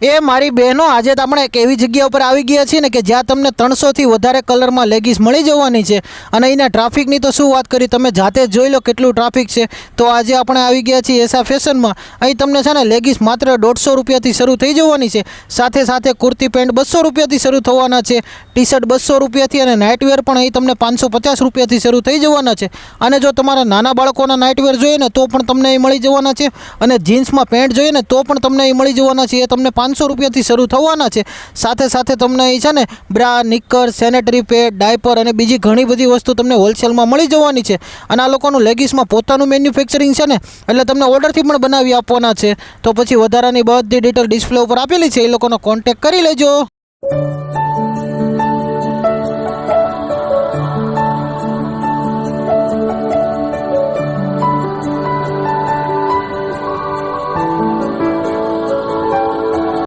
એ મારી બહેનો, આજે તો આપણે એક એવી જગ્યા ઉપર આવી ગયા છીએ ને કે જ્યાં તમને 300થી વધારે કલરમાં લેગીસ મળી જવાની છે. અને અહીંના ટ્રાફિકની તો શું વાત કરી, તમે જાતે જ જોઈ લો કેટલું ટ્રાફિક છે. તો આજે આપણે આવી ગયા છીએ એસા ફેશનમાં. અહીં તમને છે ને લેગીસ માત્ર 150 રૂપિયાથી શરૂ થઈ જવાની છે. સાથે સાથે કુર્તી પેન્ટ 200 રૂપિયાથી શરૂ થવાના છે. ટી શર્ટ 200 રૂપિયાથી અને નાઇટવેર પણ અહીં તમને 550 રૂપિયાથી શરૂ થઈ જવાના છે. અને જો તમારા નાના બાળકોના નાઇટવેર જોઈએ ને તો પણ તમને અહીં મળી જવાના છે. અને જીન્સમાં પેન્ટ જોઈએ ને તો પણ તમને અહીં મળી જવાના છે. એ તમને 500 રૂપિયાથી શરૂ થવાના છે. સાથે સાથે તમને અહીં છે ને બ્રા, નિક્કર, સેનેટરી પેડ, ડાયપર અને બીજી ઘણી બધી વસ્તુ તમને હોલસેલમાં મળી જવાની છે. અને આ લોકોનું લેગીસમાં પોતાનું મેન્યુફેક્ચરિંગ છે ને, એટલે તમને ઓર્ડરથી પણ બનાવી આપવાના છે. તો પછી વધારાની બધી ડિટેલ ડિસ્પ્લે ઉપર આપેલી છે, એ લોકોનો કોન્ટેક્ટ કરી લેજો.